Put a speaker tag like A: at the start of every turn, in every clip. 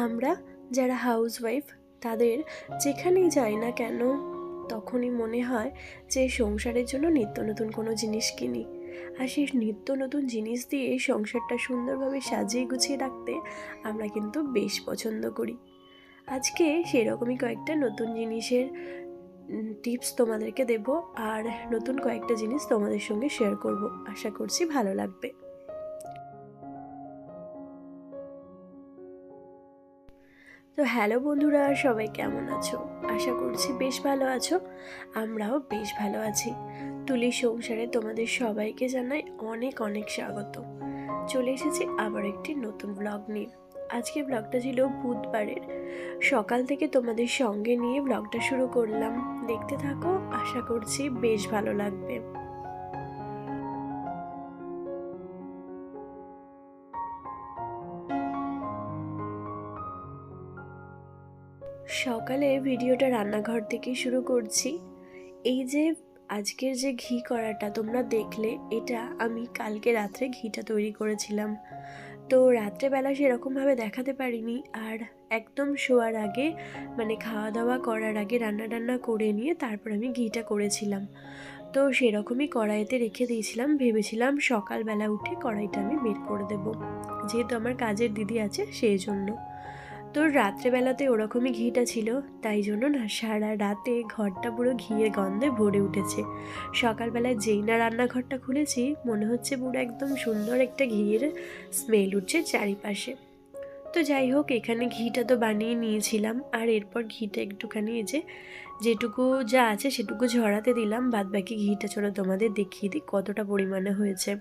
A: আমরা যারা হাউসওয়াইফ তাদের যেখানেই যাই না কেন তখনই মনে হয় যে সংসারের জন্য নিত্য নতুন কোনো জিনিস কিনি, আর সেই নিত্য নতুন জিনিস দিয়ে সংসারটা সুন্দরভাবে সাজিয়ে গুছিয়ে রাখতে আমরা কিন্তু বেশ পছন্দ করি। আজকে সেরকমই কয়েকটা নতুন জিনিসের টিপস তোমাদেরকে দেব, আর নতুন কয়েকটা জিনিস তোমাদের সঙ্গে শেয়ার করব। আশা করছি ভালো লাগবে। তো হ্যালো বন্ধুরা, সবাই কেমন আছো? আশা করছি বেশ ভালো আছো। আমরাও বেশ ভালো আছি। তুলির সংসারে তোমাদের সবাইকে জানাই অনেক অনেক স্বাগত। চলে এসেছি আবার একটি নতুন ব্লগ নিয়ে। আজকে ব্লগটা ছিল বুধবারের সকাল থেকে তোমাদের সঙ্গে নিয়ে ব্লগটা শুরু করলাম। দেখতে থাকো, আশা করছি বেশ ভালো লাগবে। সকালে ভিডিওটা রান্নাঘর থেকে শুরু করছি। এই যে আজকের যে ঘি করাটা তোমরা দেখলে, এটা আমি কালকে রাত্রে ঘিটা তৈরি করেছিলাম। তো রাত্রেবেলা সেরকমভাবে দেখাতে পারিনি, আর একদম শোয়ার আগে মানে খাওয়া দাওয়া করার আগে রান্না টান্না করে নিয়ে তারপর আমি ঘিটা করেছিলাম। তো সেরকমই কড়াইতে রেখে দিয়েছিলাম, ভেবেছিলাম সকালবেলা উঠে কড়াইটা আমি বের করে দেব, যেহেতু আমার কাজের দিদি আছে সেই জন্য। তো রাত্রেবেলাতে ওরকমই ঘিটা ছিল, তাই জন্য না সারা রাতে ঘরটা পুরো ঘিয়ের গন্ধে ভরে উঠেছে। সকালবেলায় যেই না রান্নাঘরটা খুলেছি মনে হচ্ছে পুরো একদম সুন্দর একটা ঘিয়ের স্মেল উঠছে চারিপাশে। তো যাই হোক, এখানে ঘিটা তো বানিয়ে নিয়েছিলাম, আর এরপর ঘিটা একটুখানি এই যে যেটুকু যা আছে সেটুকু ঝরাতে দিলাম, বাদ বাকি ঘিটা চলো তোমাদের দেখিয়ে দিই কতটা পরিমাণে হয়েছে।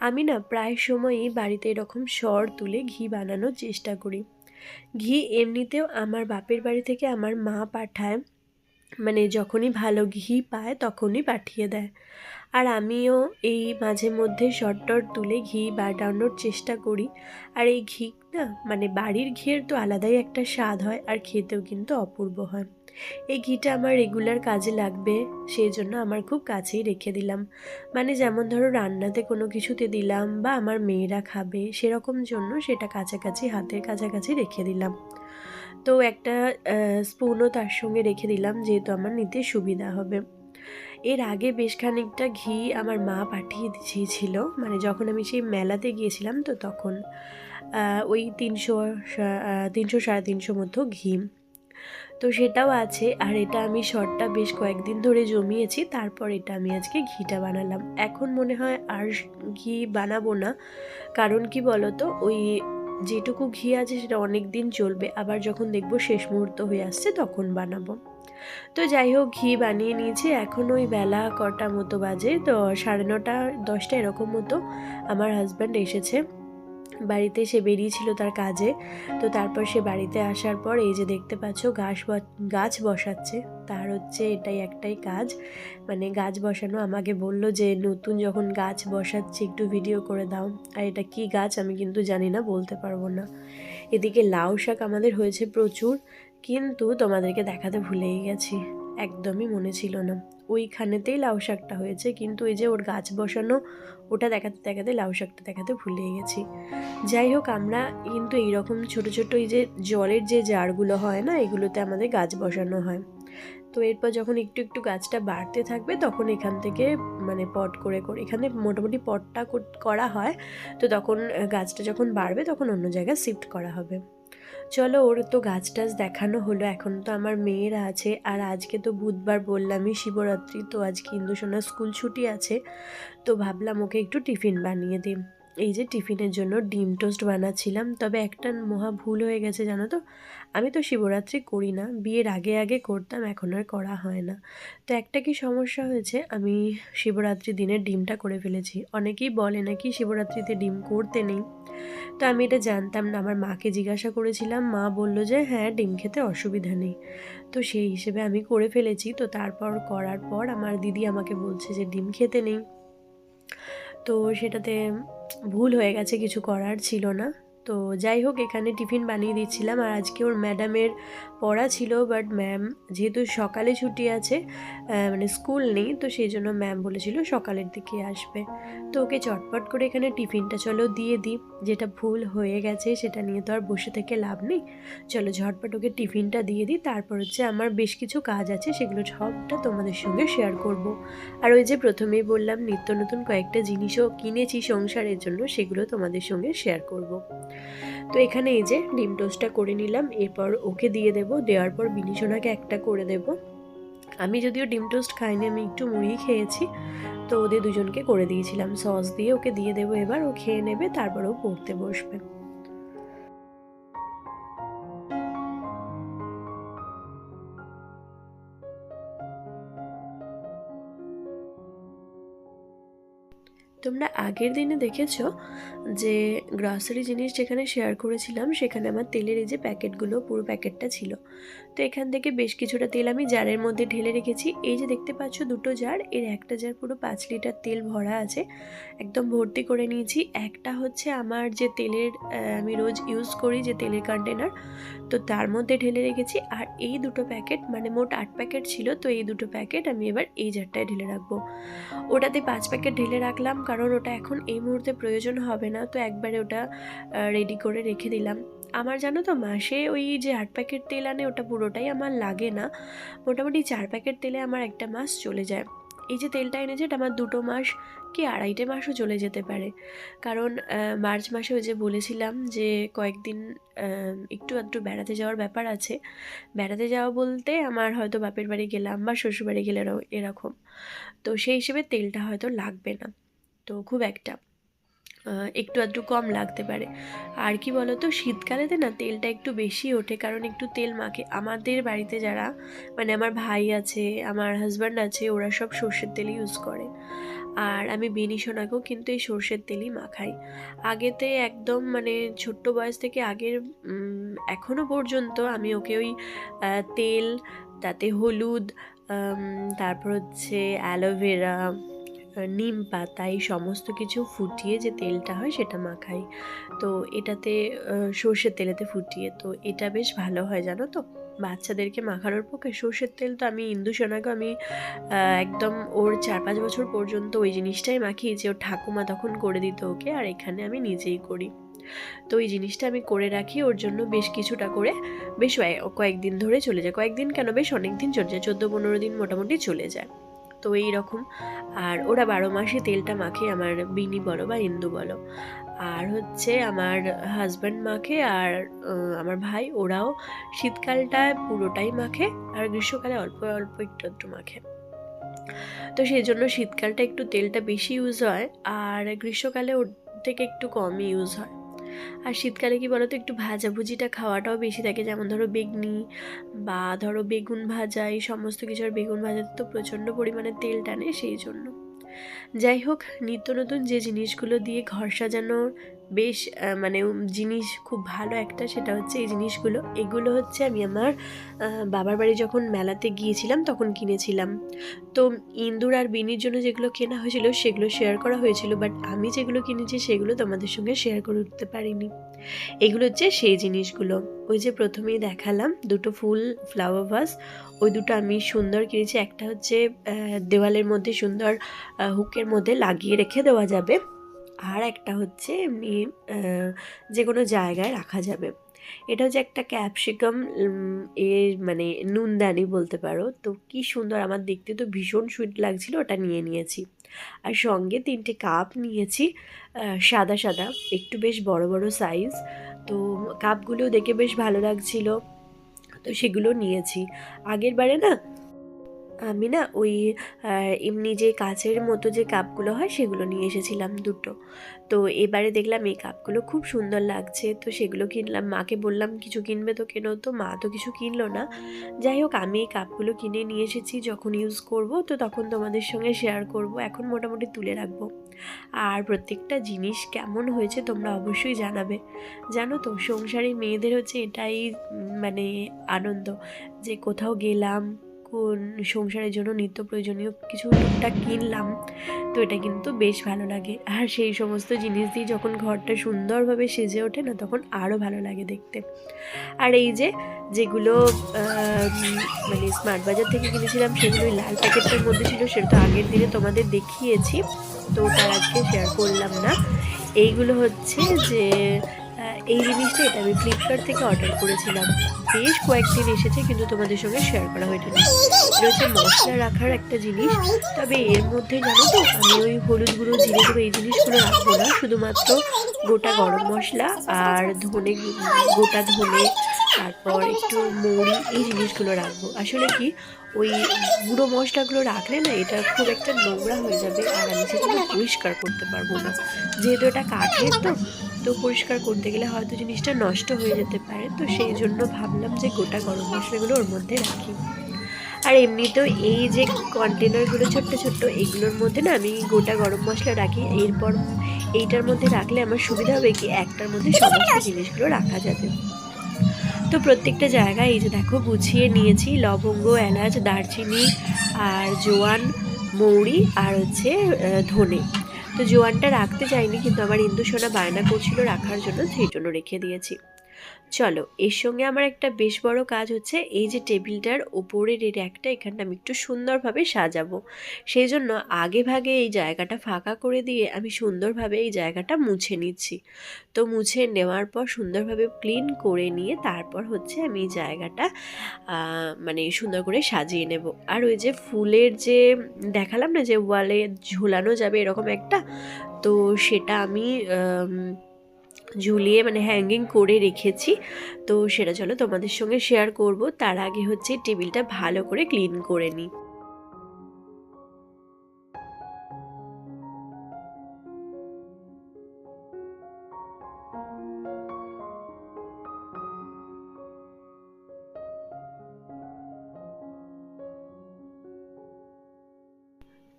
A: আমি না প্রায় সময়ই বাড়িতে এরকম সর তুলে ঘি বানানোর চেষ্টা করি। ঘি এমনিতেও আমার বাপের বাড়ি থেকে আমার মা পাঠায়, মানে যখনই ভালো ঘি পায় তখনই পাঠিয়ে দেয়। আর আমিও এই মাঝে মধ্যে শর্টটর তুলে ঘি বানানোর চেষ্টা করি। আর এই ঘি না মানে বাড়ির ঘিয়ের তো আলাদাই একটা স্বাদ হয়, আর খেতেও কিন্তু অপূর্ব হয়। এই ঘিটা আমার রেগুলার কাজে লাগবে, সেই জন্য আমার খুব কাছেই রেখে দিলাম। মানে যেমন ধরো রান্নাতে কোনো কিছুতে দিলাম বা আমার মেয়েরা খাবে সেরকম জন্য সেটা কাছাকাছি, হাতের কাছাকাছি রেখে দিলাম। তো একটা স্পুনও তার সঙ্গে রেখে দিলাম, যেহেতু আমার নিতে সুবিধা হবে। এর আগে বেশ খানিকটা ঘি আমার মা পাঠিয়ে দিয়েছিল, মানে যখন আমি সেই মেলাতে গিয়েছিলাম তো তখন ওই 300-350 মতো ঘি। তো সেটাও আছে, আর এটা আমি শর্টটা বেশ কয়েকদিন ধরে জমিয়েছি, তারপর এটা আমি আজকে ঘিটা বানালাম। এখন মনে হয় আর ঘি বানাবো না, কারণ কি বলতো, ওই যেটুকু ঘি আছে সেটা অনেক দিন চলবে, আবার যখন দেখবো শেষ মুহূর্ত হয়ে আসছে তখন বানাবো। তো যাই হোক, ঘি বানিয়ে নিয়েছি। এখন ওই বেলা কটা মতো বাজে, তো 9:30-10টা এরকম মতো আমার হাজব্যান্ড এসেছে বাড়িতে। সে বেরিয়েছিল তার কাজে। তো তারপর সে বাড়িতে আসার পর এই যে দেখতে পাচ্ছ গাছ বসাচ্ছে। তার হচ্ছে এটাই একটাই কাজ, মানে গাছ বসানো। আমাকে বলল যে নতুন যখন গাছ বসাচ্ছি একটু ভিডিও করে দাও। আর এটা কি গাছ আমি কিন্তু জানি না, বলতে পারবো না। এদিকে লাউ শাক আমাদের হয়েছে প্রচুর, কিন্তু তোমাদেরকে দেখাতে ভুলেই গেছি, একদমই মনে ছিল না। ওইখানেতেই লাউ শাকটা হয়েছে, কিন্তু এই যে ওর গাছ বসানো ওটা দেখাতে দেখাতে লাউ শাকটা দেখাতে ভুলেই গেছি। যাই হোক, আমরা কিন্তু এইরকম ছোট ছোট এই যে জলের যে জারগুলো হয় না, এগুলোতে আমাদের গাছ বসানো হয়। তো এরপর যখন একটু একটু গাছটা বাড়তে থাকবে তখন এখান থেকে মানে পট করে করে এখানে মোটামুটি পটটা করা হয়। তো তখন গাছটা যখন বাড়বে তখন অন্য জায়গায় শিফট করা হবে। চলো, ওর তো গাছ টাছ দেখানো হলো। এখন তো আমার মেয়েরা আছে, আর আজকে তো বুধবার বললামই, শিবরাত্রি, তো আজকে ইন্দুসোনার স্কুল ছুটি আছে। তো ভাবলাম ওকে একটু টিফিন বানিয়ে দিই। এই যে টিফিনের জন্য ডিম টোস্ট বানাচ্ছিলাম, তবে একটা মহা ভুল হয়ে গেছে জানো তো। আমি তো শিবরাত্রি করি না, বিয়ের আগে আগে করতাম, এখন আর করা হয় না। তো একটা কি সমস্যা হয়েছে, আমি শিবরাত্রি দিনে ডিমটা করে ফেলেছি। অনেকেই বলে নাকি শিবরাত্রিতে ডিম করতে নেই, তো আমি এটা জানতাম না। আমার মাকে জিজ্ঞাসা করেছিলাম, মা বলল যে হ্যাঁ, ডিম খেতে অসুবিধা নেই। তো সেই হিসেবে আমি করে ফেলেছি। তো তারপর করার পর আমার দিদি আমাকে বলছে যে ডিম খেতে নেই। তো সেটাতে ভুল হয়ে গেছে, কিছু করার ছিল না। তো যাই হোক, এখানে টিফিন বানিয়ে দিচ্ছিলাম। আর আজকে ওর ম্যাডামের পড়া ছিল, বাট ম্যাম যেহেতু সকালে ছুটি আছে, মানে স্কুল নেই, তো সেই জন্য ম্যাম বলেছিল সকালের দিকে আসবে। তো ওকে চটপট করে এখানে টিফিনটা চলো দিয়ে দিই। যেটা ভুল হয়ে গেছে সেটা নিয়ে তো আর বসে থেকে লাভ নেই, চলো ঝটপট ওকে টিফিনটা দিয়ে দিই। তারপর হচ্ছে আমার বেশ কিছু কাজ আছে, সেগুলো সবটা তোমাদের সঙ্গে শেয়ার করব। আর ওই যে প্রথমেই বললাম নিত্য নতুন কয়েকটা জিনিসও কিনেছি সংসারের জন্য, সেগুলো তোমাদের সঙ্গে শেয়ার করব। তো এখানে এই যে ডিম টোস্টটা করে নিলাম, এরপর ওকে দিয়ে দেব, দেওয়ার পর বিনিশোনাকে একটা করে দেব। আমি যদিও ডিম টোস্ট খাইনি, আমি একটু মুড়ি খেয়েছি, তো ওদের দুজনকে করে দিয়েছিলাম। সস দিয়ে ওকে দিয়ে দেবো, এবার ও খেয়ে নেবে, তারপর ও পড়তে বসবে। তোমরা আগের দিনে দেখেছো যে গ্রসারি জিনিস যেখানে শেয়ার করেছিলাম, সেখানে আমার তেলের এই যে প্যাকেটগুলো, পুরো প্যাকেটটা ছিল। তো এখান থেকে বেশ কিছুটা তেল আমি জারের মধ্যে ঢেলে রেখেছি। এই যে দেখতে পাচ্ছ দুটো জার, এর একটা জার পুরো 5 লিটার তেল ভরা আছে, একদম ভর্তি করে নিয়েছি। একটা হচ্ছে আমার যে তেলের আমি রোজ ইউজ করি যে তেলের কন্টেনার, তো তার মধ্যে ঢেলে রেখেছি। আর এই দুটো প্যাকেট, মানে মোট 8 প্যাকেট ছিল, তো এই দুটো প্যাকেট আমি এবার এই জারটায় ঢেলে রাখবো। ওটাতে 5 প্যাকেট ঢেলে রাখলাম, কারণ ওটা এখন এই মুহূর্তে প্রয়োজন হবে না, তো একবারে ওটা রেডি করে রেখে দিলাম। আমার জানো তো মাসে ওই যে 8 প্যাকেট তেল আনে, ওটা পুরোটাই আমার লাগে না, মোটামুটি 4 প্যাকেট তেলে আমার একটা মাস চলে যায়। এই যে তেলটা এনেছে, এটা আমার 2 মাস কি 2.5 মাসও চলে যেতে পারে। কারণ মার্চ মাসে ওই যে বলেছিলাম যে কয়েকদিন একটু আধটু বেড়াতে যাওয়ার ব্যাপার আছে। বেড়াতে যাওয়া বলতে আমার হয়তো বাপের বাড়ি গেলাম বা শ্বশুর বাড়ি গেলে এরকম, তো সেই হিসেবে তেলটা হয়তো লাগবে না, তো খুব একটা একটু আধটু কম লাগতে পারে। আর কি বলতো, শীতকালেতে না তেলটা একটু বেশি ওঠে, কারণ একটু তেল মাখে। আমাদের বাড়িতে যারা, মানে আমার ভাই আছে, আমার হাজব্যান্ড আছে, ওরা সব সর্ষের তেল ইউজ করে। আর আমি বেনিশোনাকেও কিন্তু এই সর্ষের তেলই মাখাই। আগেতে একদম মানে ছোট্ট বয়স থেকে আগের এখনও পর্যন্ত আমি ওকে ওই তেল, তাতে হলুদ, তারপর হচ্ছে অ্যালোভেরা, নিম পাতা, এই সমস্ত কিছু ফুটিয়ে যে তেলটা হয় সেটা মাখাই। তো এটাতে সর্ষের তেলেতে ফুটিয়ে, তো এটা বেশ ভালো হয় জানো তো বাচ্চাদেরকে মাখানোর পক্ষে। সর্ষের তেল তো আমি ইন্দুসোনাকে আমি একদম ওর 4-5 বছর পর্যন্ত ওই জিনিসটাই মাখিয়েছি, ওর ঠাকুমা তখন করে দিত ওকে, আর এখানে আমি নিজেই করি। তো এই জিনিসটা আমি করে রাখি ওর জন্য, বেশ কিছুটা করে, বেশ কয়েকদিন ধরে চলে যায়, কয়েকদিন কেন বেশ অনেক দিন চলে যায়, 14-15 দিন মোটামুটি চলে যায়। তো এই রকম। আর ওরা 12 মাসে তেলটা মাখে, আমার বিনি বলো বা ইন্দু বলো। আর হচ্ছে আমার হাজব্যান্ড মাখে, আর আমার ভাই, ওরাও শীতকালটায় পুরোটাই মাখে, আর গ্রীষ্মকালে অল্প অল্প একটু একটু মাখে। তো সেই জন্য শীতকালটা একটু তেলটা বেশি ইউজ হয়, আর গ্রীষ্মকালে ওর থেকে একটু কমই ইউজ হয়। আর শীতকালে কি বলতো, একটু ভাজাভুজিটা খাওয়াটাও বেশি থাকে, যেমন ধরো বেগনি বা ধরো বেগুন ভাজা, এই সমস্ত কিছু। আর বেগুন ভাজাতে তো প্রচণ্ড পরিমাণে তেল টানে, সেই জন্য। যাই হোক, নিত্য নতুন যে জিনিসগুলো দিয়ে ঘর সাজানোর বেশ মানে জিনিস খুব ভালো একটা, সেটা হচ্ছে এই জিনিসগুলো। এগুলো হচ্ছে আমি আমার বাবার বাড়ি যখন মেলাতে গিয়েছিলাম তখন কিনেছিলাম। তো ইন্দুর আর বিনির জন্য যেগুলো কেনা হয়েছিল সেগুলো শেয়ার করা হয়েছিল, বাট আমি যেগুলো কিনেছি সেগুলো তোমাদের সঙ্গে শেয়ার করে উঠতে পারিনি। এগুলো হচ্ছে সেই জিনিসগুলো। ওই যে প্রথমেই দেখালাম দুটো ফ্লাওয়ার ভাস, ওই দুটো আমি সুন্দর কিনেছি। একটা হচ্ছে দেওয়ালের মধ্যে সুন্দর হুকের মধ্যে লাগিয়ে রেখে দেওয়া যাবে, আর একটা হচ্ছে এমনি যে কোনো জায়গায় রাখা যাবে। এটা হচ্ছে একটা ক্যাপসিকাম এর মানে নুনদানি বলতে পারো। তো কি সুন্দর, আমার দেখতে তো ভীষণ সুইট লাগছিল, ওটা নিয়ে নিয়েছি। আর সঙ্গে 3টে কাপ নিয়েছি, সাদা সাদা, একটু বেশ বড় বড় সাইজ। তো কাপগুলো দেখে বেশ ভালো লাগছিল, তো সেগুলো নিয়েছি। আগের বারে না আমি না ওই এমনি যে কাচের মতো যে কাপগুলো হয় সেগুলো নিয়ে এসেছিলাম দুটো। তো এবারে দেখলাম এই কাপগুলো খুব সুন্দর লাগছে, তো সেগুলো কিনলাম। মাকে বললাম কিছু কিনবে তো কেনো, তো মা তো কিছু কিনলো না। যাই হোক, আমি এই কাপগুলো কিনে নিয়ে এসেছি, যখন ইউজ করব তো তখন তোমাদের সঙ্গে শেয়ার করব। এখন মোটামুটি তুলে রাখবো। আর প্রত্যেকটা জিনিস কেমন হয়েছে তোমরা অবশ্যই জানাবে। জানো তো সংসারী মেয়েদের হচ্ছে এটাই মানে আনন্দ, যে কোথাও গেলাম, সংসারের জন্য নিত্য প্রয়োজনীয় কিছু টুকটাক কিনলাম। তো এটা কিন্তু বেশ ভালো লাগে, আর সেই সমস্ত জিনিস দিয়ে যখন ঘরটা সুন্দরভাবে সেজে ওঠে না, তখন আরও ভালো লাগে দেখতে। আর এই যেগুলো মানে স্মার্ট বাজার থেকে কিনেছিলাম, সেগুলো লাল প্যাকেটটার মধ্যে ছিল, সেটা তো আগের দিনে তোমাদের দেখিয়েছি, তো তার আজকে শেয়ার করলাম না। এইগুলো হচ্ছে যে এই জিনিসটা, এটা আমি ফ্লিপকার্ট থেকে অর্ডার করেছিলাম, বেশ কয়েকদিন এসেছে, কিন্তু তোমাদের সঙ্গে শেয়ার করা হয়নি। এটা হচ্ছে মশলা রাখার একটা জিনিস, তবে এর মধ্যে জানো তো আমি ওই হলুদ গুঁড়ো, জিরে গুঁড়ো এই জিনিসগুলো রাখবো না, শুধুমাত্র গোটা গরম মশলা আর গোটা ধনে, তারপর একটু মৌরি, এই জিনিসগুলো রাখবো। আসলে কি, ওই গুঁড়ো মশলাগুলো রাখলে না এটা খুব একটা নোংরা হয়ে যাবে, আর আমি সেগুলো পরিষ্কার করতে পারবো না, যেহেতু এটা কাঠের তো পরিষ্কার করতে গেলে হয়তো জিনিসটা নষ্ট হয়ে যেতে পারে। তো সেই জন্য ভাবলাম যে গোটা গরম মশলাগুলো ওর মধ্যে রাখি। আর এমনিতেও এই যে কন্টেনারগুলো ছোট্ট ছোট্ট, এগুলোর মধ্যে না আমি গোটা গরম মশলা রাখি। এরপর এইটার মধ্যে রাখলে আমার সুবিধা হবে কি, একটার মধ্যে সমস্ত জিনিসগুলো রাখা যাবে। তো প্রত্যেকটা জায়গায় এই যে দেখো গুছিয়ে নিয়েছি, লবঙ্গ, এলাচ, দারচিনি আর জোয়ান, মৌরি আর হচ্ছে ধনে। তো জোয়ানটা রাখতে চাইনি, কিন্তু আমার ইন্দু সোনা বায়না করছিল রাখার জন্য, সেই জন্য রেখে দিয়েছি। চলো, এর সঙ্গে আমার একটা বেশ বড় কাজ হচ্ছে, এই যে টেবিলটার ওপরের এই র্যাকটা, এখানটা আমি একটু সুন্দরভাবে সাজাবো। সেই জন্য আগে ভাগে এই জায়গাটা ফাঁকা করে দিয়ে আমি সুন্দরভাবে এই জায়গাটা মুছে নিচ্ছি। তো মুছে নেওয়ার পর সুন্দরভাবে ক্লিন করে নিয়ে তারপর হচ্ছে আমি এই জায়গাটা মানে সুন্দর করে সাজিয়ে নেব। আর ওই যে ফুলের যে দেখালাম না যে ওয়ালে ঝুলানো যাবে এরকম একটা, তো সেটা আমি ঝুলিয়ে মানে হ্যাঙ্গিং করে রেখেছি। তো সেটা চলো তোমাদের সঙ্গে শেয়ার করব, তার আগে হচ্ছে টেবিলটা ভালো করে ক্লিন করে নিই।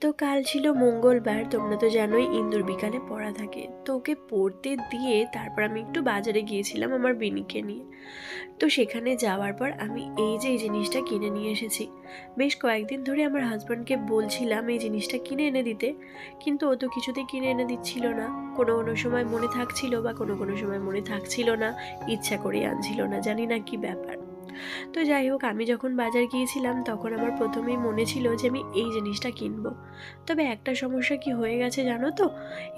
A: তো কাল ছিল মঙ্গলবার, তোমরা তো জানোই ইন্দুর বিকালে পড়া থাকে, তো ওকে পড়তে দিয়ে তারপর আমি একটু বাজারে গিয়েছিলাম আমার বিনিকে নিয়ে। তো সেখানে যাওয়ার পর আমি এই জিনিসটা কিনে নিয়ে এসেছি। বেশ কয়েকদিন ধরে আমার হাজব্যান্ডকে বলছিলাম এই জিনিসটা কিনে এনে দিতে, কিন্তু ও তো কিছুতেই কিনে এনে দিচ্ছিল না। কোনো কোনো সময় মনে থাকছিল বা কোনো কোনো সময় মনে থাকছিল না, ইচ্ছা করে আনছিল না, জানি না কি ব্যাপার। তো যাই হোক, আমি যখন বাজার গিয়েছিলাম তখন আমার প্রথমেই মনে ছিল যে আমি এই জিনিসটা কিনবো। তবে একটা সমস্যা কি হয়ে গেছে জানো তো,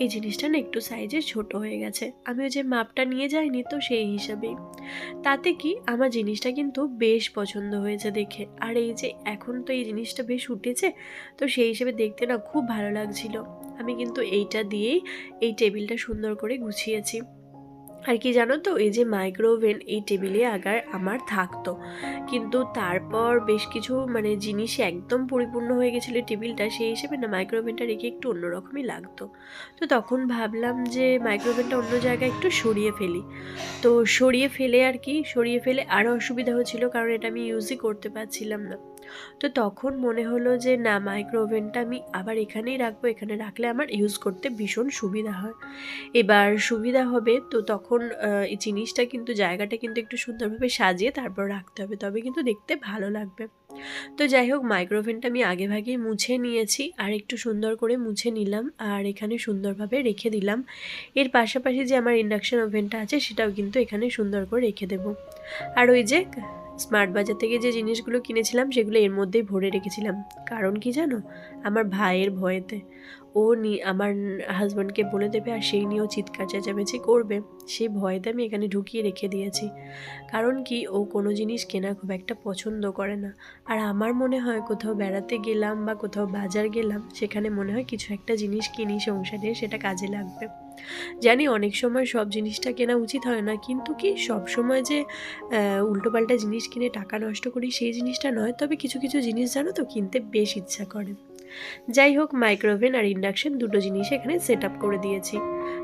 A: এই জিনিসটা না একটু সাইজে ছোট হয়ে গেছে। আমিও যে মাপটা নিয়ে যাইনি, তো সেই হিসাবেই তাতে কি আমার জিনিসটা কিন্তু বেশ পছন্দ হয়েছে দেখে। আর এই যে এখন তো এই জিনিসটা বেশ উঠেছে, তো সেই হিসেবে দেখতে না খুব ভালো লাগছিল। আমি কিন্তু এইটা দিয়েই এই টেবিলটা সুন্দর করে গুছিয়েছি। আর কি জানো তো, এই যে মাইক্রোওভেন এই টেবিলে আগার আমার থাকতো, কিন্তু তারপর বেশ কিছু মানে জিনিস একদম পরিপূর্ণ হয়ে গেছিলো টেবিলটা, সেই হিসেবে না মাইক্রোওভেনটা রেখে একটু অন্যরকমই লাগতো। তো তখন ভাবলাম যে মাইক্রোওভেনটা অন্য জায়গায় একটু সরিয়ে ফেলি। তো সরিয়ে ফেলে আরও অসুবিধা হচ্ছিলো, কারণ এটা আমি ইউজই করতে পারছিলাম না। তো তখন মনে হলো যে না, মাইক্রোওভেনটা আমি আবার এখানেই রাখবো, এখানে রাখলে আমার ইউজ করতে ভীষণ সুবিধা হয়। এবার সুবিধা হবে, তো তখন এই জিনিসটা কিন্তু জায়গাটা কিন্তু একটু সুন্দরভাবে সাজিয়ে তারপর রাখতে হবে, তবে কিন্তু দেখতে ভালো লাগবে। তো যাই হোক, মাইক্রোওভেনটা আমি আগেভাগেই মুছে নিয়েছি, আর একটু সুন্দর করে মুছে নিলাম, আর এখানে সুন্দরভাবে রেখে দিলাম। এর পাশাপাশি যে আমার ইন্ডাকশন ওভেনটা আছে সেটাও কিন্তু এখানে সুন্দর করে রেখে দেবো। আর ওই যে স্মার্ট বাজার থেকে যে জিনিসগুলো কিনেছিলাম সেগুলো এর মধ্যেই ভরে রেখেছিলাম। কারণ কি জানো, আমার ভাইয়ের ভয়েতে আমার হাজব্যান্ডকে বলে দেবে, আর সেই নিয়েও চিৎকার চেঁচামেচি করবে, সেই ভয়েতে আমি এখানে ঢুকিয়ে রেখে দিয়েছি। কারণ কি, ও কোনো জিনিস কেনা খুব একটা পছন্দ করে না। আর আমার মনে হয় কোথাও বেড়াতে গেলাম বা কোথাও বাজার গেলাম, সেখানে মনে হয় কিছু একটা জিনিস কিনি সংসারে, সেটা কাজে লাগবে। জানি অনেক সময় সব জিনিসটা কেনা উচিত হয় না, কিন্তু কি সব সময় যে উল্টোপাল্টা জিনিস কিনে টাকা নষ্ট করি সেই জিনিসটা নয়, তবে কিছু কিছু জিনিস জানো তো কিনতে বেশ ইচ্ছা করে। যাই হোক, মাইক্রোওভেন আর ইন্ডাকশন দুটো জিনিস এখানে সেট আপ করে দিয়েছি।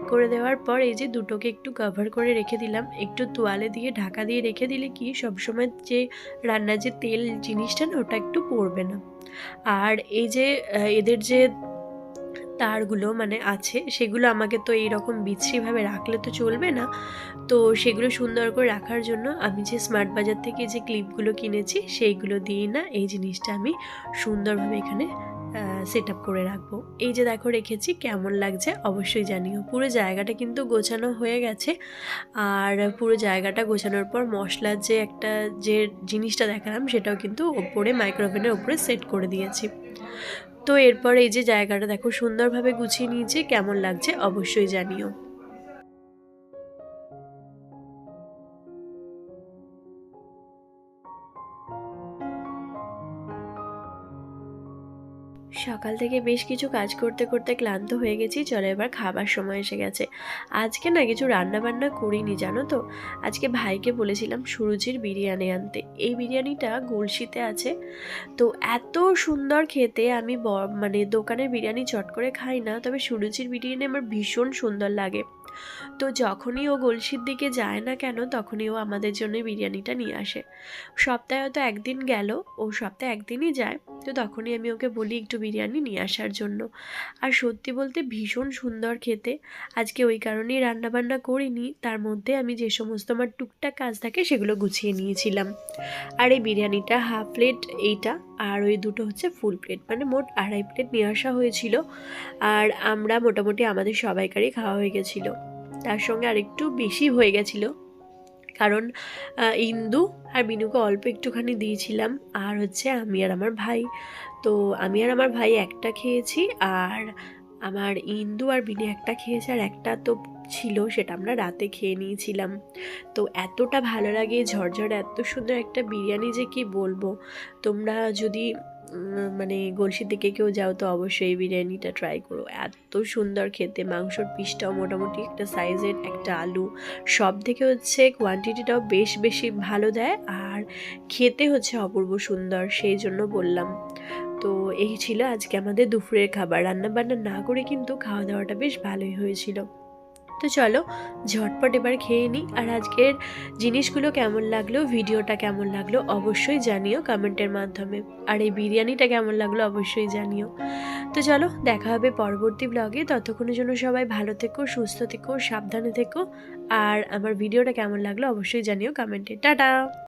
A: করে দেওয়ার পর এই যে দুটোকে একটু কভার করে রেখে দিলাম, একটু তোয়ালে দিয়ে ঢাকা দিয়ে রেখে দিলে কি সবসময় যে রান্নার যে তেল জিনিসটা না, ওটা একটু পড়বে না। আর এই যে এদের যে তারগুলো মানে আছে, সেগুলো আমাকে তো এইরকম বিশ্রীভাবে রাখলে তো চলবে না। তো সেগুলো সুন্দর করে রাখার জন্য আমি যে স্মার্ট বাজার থেকে যে ক্লিপগুলো কিনেছি সেইগুলো দিয়ে না এই জিনিসটা আমি সুন্দরভাবে এখানে সেট আপ করে রাখবো। এই যে দেখো রেখেছি, কেমন লাগছে অবশ্যই জানিও। পুরো জায়গাটা কিন্তু গোছানো হয়ে গেছে। আর পুরো জায়গাটা গোছানোর পর মশলার যে একটা যে জিনিসটা দেখালাম সেটাও কিন্তু ওপরে মাইক্রোওভেনের ওপরে সেট করে দিয়েছি। তো এরপর এই যে জায়গাটা দেখো সুন্দরভাবে গুছিয়ে নিয়েছি, কেমন লাগছে অবশ্যই জানিও। সকাল থেকে বেশ কিছু কাজ করতে করতে ক্লান্ত হয়ে গেছি, চলো এবার খাবার সময় এসে গেছে। আজকে না কিছু রান্না বান্না করিনি জানো তো। আজকে ভাইকে বলেছিলাম সুরুচির বিরিয়ানি আনতে। এই বিরিয়ানিটা গলসিতে আছে। তো এত সুন্দর খেতে, আমি মানে দোকানের বিরিয়ানি চট করে খাই না, তবে সুরুচির বিরিয়ানি আমার ভীষণ সুন্দর লাগে। তো যখনই ও গলসির দিকে যায় না কেন, তখনই ও আমাদের জন্য বিরিয়ানিটা নিয়ে আসে। সপ্তাহে হয়তো একদিন গেল, ও সপ্তাহে একদিনই যায়। তো তখনই আমি ওকে বলি একটু বিরিয়ানি নিয়ে আসার জন্য। আর সত্যি বলতে ভীষণ সুন্দর খেতে। আজকে ওই কারণেই রান্নাবান্না করিনি, তার মধ্যে আমি যে সমস্ত আমার টুকটাক কাজ থাকে সেগুলো গুছিয়ে নিয়েছিলাম। আর এই বিরিয়ানিটা হাফ প্লেট এইটা, আর ওই দুটো হচ্ছে ফুল প্লেট, মানে মোট 2.5 প্লেট নিয়ে আসা হয়েছিল। আর আমরা মোটামুটি আমাদের সবাইকারই খাওয়া হয়ে গেছিলো। তার সঙ্গে আরেকটু বেশি হয়ে গেছিলো, কারণ ইন্দু আর বিনুকে অল্প একটুখানি দিয়েছিলাম। আর হচ্ছে আমি আর আমার ভাই, তো আমি আর আমার ভাই একটা খেয়েছি, আর আমার ইন্দু আর বিনু একটা খেয়েছে, আর একটা তো ছিল সেটা আমরা রাতে খেয়ে নিয়েছিলাম। তো এতটা ভালো লাগে ঝরঝরে এত সুন্দর একটা বিরিয়ানি যে কি বলবো। তোমরা যদি মানে গলসির দিকে কেউ যাও তো অবশ্যই এই বিরিয়ানিটা ট্রাই করো, এত সুন্দর খেতে। মাংসর পিসটাও মোটামুটি একটা সাইজের, একটা আলু, সব থেকে হচ্ছে কোয়ান্টিটিটাও বেশ বেশি ভালো দেয়, আর খেতে হচ্ছে অপূর্ব সুন্দর, সেই জন্য বললাম। তো এই ছিল আজকে আমাদের দুপুরের খাবার। রান্না বান্না না করে কিন্তু খাওয়া দাওয়াটা বেশ ভালোই হয়েছিল। তো চলো ঝটপট এবার খেয়ে নিই। আর আজকের জিনিসগুলো কেমন লাগলো, ভিডিওটা কেমন লাগলো অবশ্যই জানিও কমেন্টের মাধ্যমে। আর এই বিরিয়ানিটা কেমন লাগলো অবশ্যই জানিও। তো চলো দেখা হবে পরবর্তী ব্লগে। ততক্ষণের জন্য সবাই ভালো থেকো, সুস্থ থেকো, সাবধানে থেকো। আর আমার ভিডিওটা কেমন লাগলো অবশ্যই জানিও কমেন্টে। টাটা।